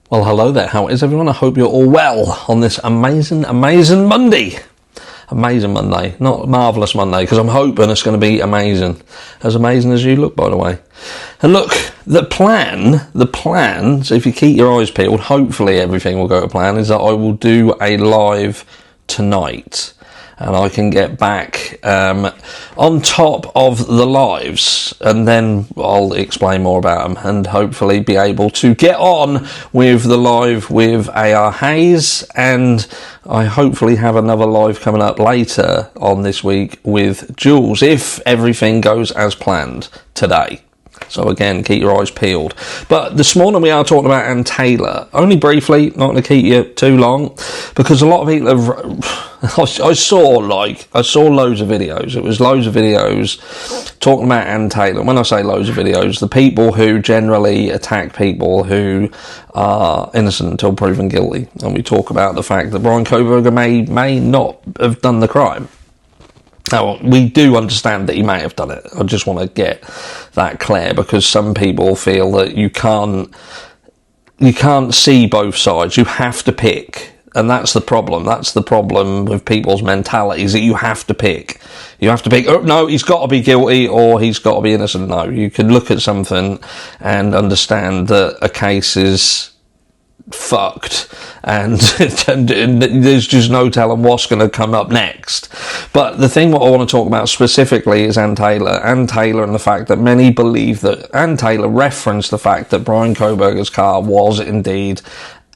Well, hello there. How is everyone? I hope you're all well on this amazing Monday. Amazing Monday. Not marvellous Monday, because I'm hoping it's going to be amazing. As amazing as you look, by the way. And look, the plan, so if you keep your eyes peeled, hopefully everything will go to plan, is that I will do a live tonight. And I can get back on top of the lives, and then I'll explain more about them, and hopefully be able to get on with the live with AR Hayes, and I hopefully have another live coming up later on this week with Jules, if everything goes as planned today. So again, keep your eyes peeled. But this morning we are talking about Ann Taylor. Only briefly, not going to keep you too long, because a lot of people have... I saw loads of videos. It was loads of videos talking about Ann Taylor. When I say loads of videos, the people who generally attack people who are innocent until proven guilty. And we talk about the fact that Bryan Kohberger may not have done the crime. Now, we do understand that he may have done it. I just want to get that clear, because some people feel that you can't see both sides. You have to pick. And that's the problem. That's the problem with people's mentalities, that you have to pick. You have to pick, oh, no, he's got to be guilty or he's got to be innocent. No, you can look at something and understand that a case is fucked and there's just no telling what's going to come up next. But the thing what I want to talk about specifically is Ann Taylor. Ann Taylor, and the fact that many believe that Ann Taylor referenced the fact that Bryan Kohberger's car was indeed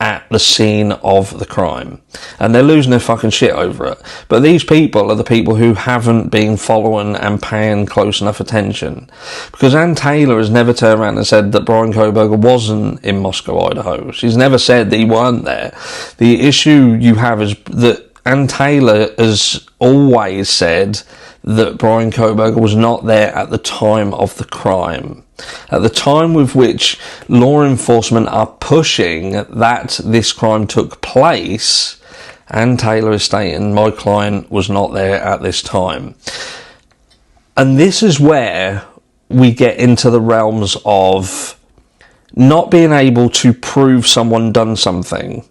at the scene of the crime, and they're losing their fucking shit over it. But these people are the people who haven't been following and paying close enough attention, because Ann Taylor has never turned around and said that Bryan Kohberger wasn't in Moscow, Idaho. She's never said that he weren't there. The issue you have is that Ann Taylor has always said that Bryan Kohberger was not there at the time of the crime. At the time with which law enforcement are pushing that this crime took place, Ann Taylor is stating, my client was not there at this time. And this is where we get into the realms of not being able to prove someone done something.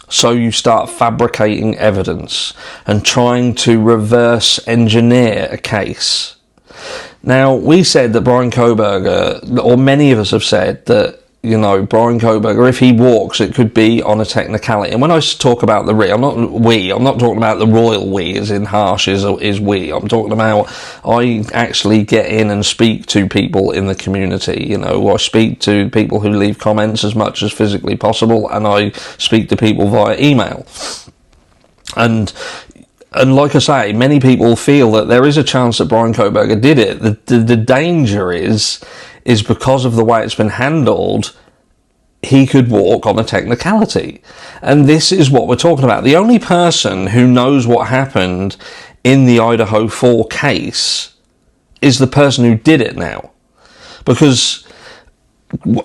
So you start fabricating evidence and trying to reverse engineer a case. Now, we said that Bryan Kohberger, or many of us have said that, you know, Bryan Kohberger, if he walks, it could be on a technicality. And when I talk about I'm not talking about the royal we, as in harsh is we. I'm talking about, I actually get in and speak to people in the community. You know, I speak to people who leave comments as much as physically possible, and I speak to people via email. And like I say, many people feel that there is a chance that Bryan Kohberger did it. The danger is because of the way it's been handled, he could walk on a technicality. And this is what we're talking about. The only person who knows what happened in the Idaho 4 case is the person who did it now. Because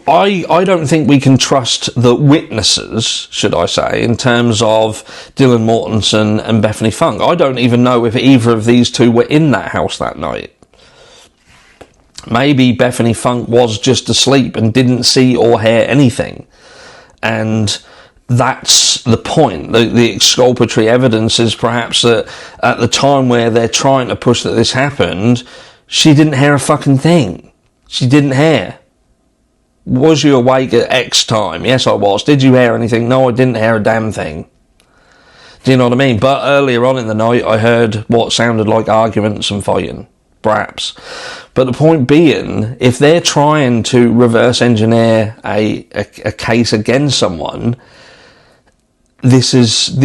I don't think we can trust the witnesses, should I say, in terms of Dylan Mortensen and Bethany Funk. I don't even know if either of these two were in that house that night. Maybe Bethany Funk was just asleep and didn't see or hear anything. And that's the point. The exculpatory evidence is perhaps that at the time where they're trying to push that this happened, she didn't hear a fucking thing. She didn't hear. Was you awake at X time? Yes, I was. Did you hear anything? No, I didn't hear a damn thing. Do you know what I mean? But earlier on in the night, I heard what sounded like arguments and fighting. Perhaps. But the point being, if they're trying to reverse engineer a case against someone, this is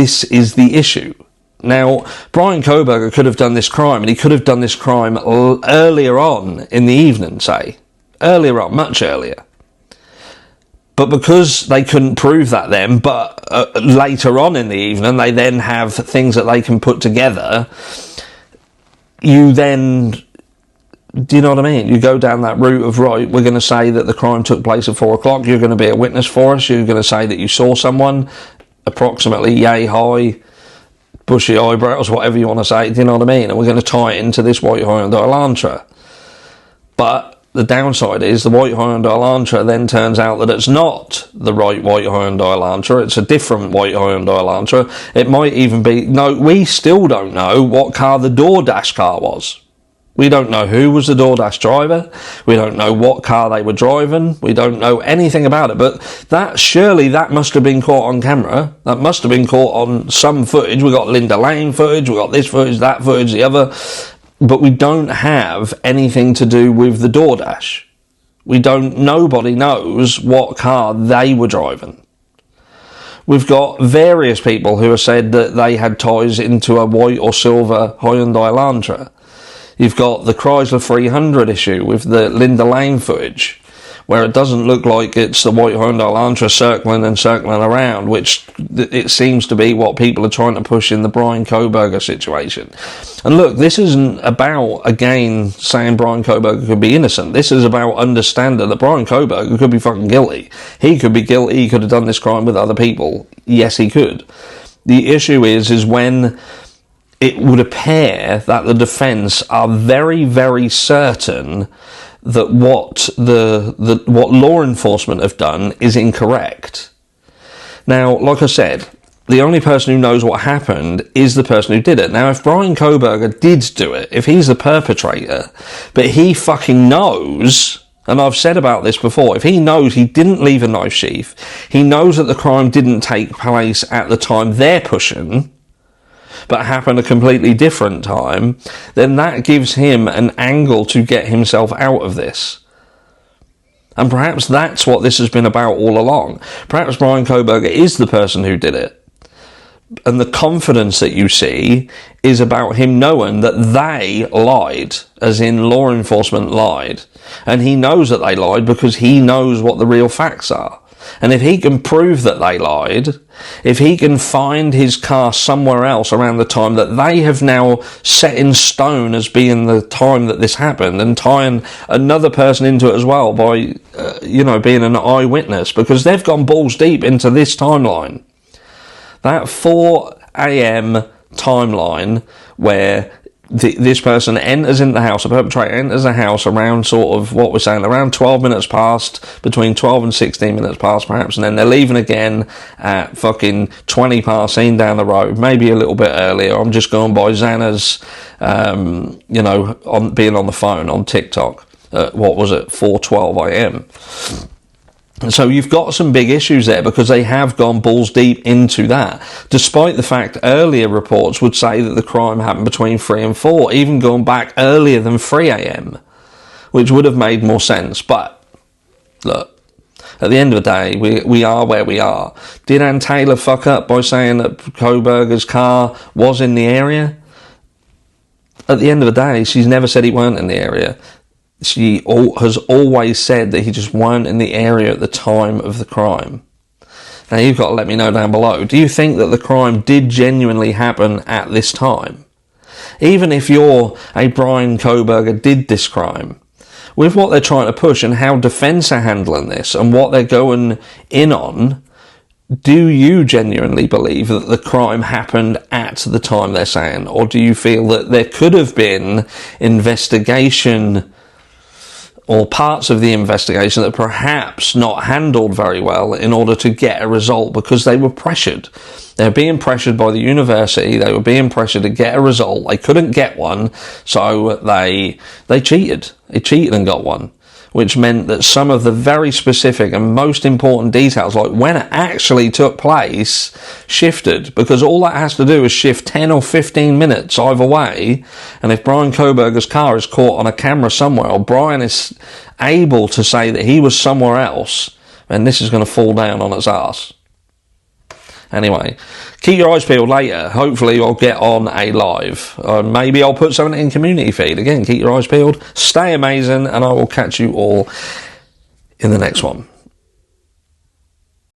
the issue. Now, Bryan Kohberger could have done this crime, and he could have done this crime earlier on in the evening, say. Earlier on, much earlier. But because they couldn't prove that then, but later on in the evening, they then have things that they can put together, you then, do you know what I mean? You go down that route of, right, we're going to say that the crime took place at 4 o'clock, you're going to be a witness for us, you're going to say that you saw someone, approximately yay high, bushy eyebrows, whatever you want to say, do you know what I mean? And we're going to tie it into this white Hyundai Elantra. But the downside is the white Hyundai Elantra then turns out that it's not the right white Hyundai Elantra. It's a different white Hyundai Elantra. It might even be... No, we still don't know what car the DoorDash car was. We don't know who was the DoorDash driver. We don't know what car they were driving. We don't know anything about it. But surely that must have been caught on camera. That must have been caught on some footage. We got Linda Lane footage. We got this footage, that footage, the other. But we don't have anything to do with the DoorDash. Nobody knows what car they were driving. We've got various people who have said that they had ties into a white or silver Hyundai Elantra. You've got the Chrysler 300 issue with the Linda Lane footage, where it doesn't look like it's the white Hyundai Elantra circling and circling around, which it seems to be what people are trying to push in the Bryan Kohberger situation. And look, this isn't about, again, saying Bryan Kohberger could be innocent. This is about understanding that Bryan Kohberger could be fucking guilty. He could be guilty. He could have done this crime with other people. Yes, he could. The issue is when it would appear that the defence are very, very certain that what what law enforcement have done is incorrect. Now, like I said, the only person who knows what happened is the person who did it. Now, if Bryan Kohberger did do it, if he's the perpetrator, but he fucking knows, and I've said about this before, if he knows he didn't leave a knife sheath, he knows that the crime didn't take place at the time they're pushing, but happened a completely different time, then that gives him an angle to get himself out of this. And perhaps that's what this has been about all along. Perhaps Bryan Kohberger is the person who did it. And the confidence that you see is about him knowing that they lied, as in law enforcement lied. And he knows that they lied because he knows what the real facts are. And if he can prove that they lied, if he can find his car somewhere else around the time that they have now set in stone as being the time that this happened, and tying another person into it as well by, being an eyewitness, because they've gone balls deep into this timeline. That 4 a.m. timeline where this person enters in the house, a perpetrator enters the house around around 12 minutes past, between 12 and 16 minutes past perhaps, and then they're leaving again at fucking 20 past, seen down the road, maybe a little bit earlier. I'm just going by Xana's, on being on the phone on TikTok at, 4:12 a.m. So you've got some big issues there because they have gone balls deep into that, despite the fact earlier reports would say that the crime happened between 3 and 4, even going back earlier than 3 a.m, which would have made more sense. But look, at the end of the day, we are where we are. Did Ann Taylor fuck up by saying that Kohberger's car was in the area? At the end of the day, she's never said he weren't in the area. She has always said that he just weren't in the area at the time of the crime. Now, you've got to let me know down below. Do you think that the crime did genuinely happen at this time? Even if you're a Bryan Kohberger did this crime, with what they're trying to push and how defence are handling this and what they're going in on, do you genuinely believe that the crime happened at the time they're saying? Or do you feel that there could have been investigation or parts of the investigation that perhaps not handled very well in order to get a result because they were pressured? They were being pressured by the university. They were being pressured to get a result. They couldn't get one, so they cheated. They cheated and got one, which meant that some of the very specific and most important details, like when it actually took place, shifted, because all that has to do is shift 10 or 15 minutes either way. And if Bryan Kohberger's car is caught on a camera somewhere, or Bryan is able to say that he was somewhere else, then this is going to fall down on its arse. Anyway, keep your eyes peeled later. Hopefully I'll get on a live. Maybe I'll put something in community feed. Again, keep your eyes peeled. Stay amazing, and I will catch you all in the next one.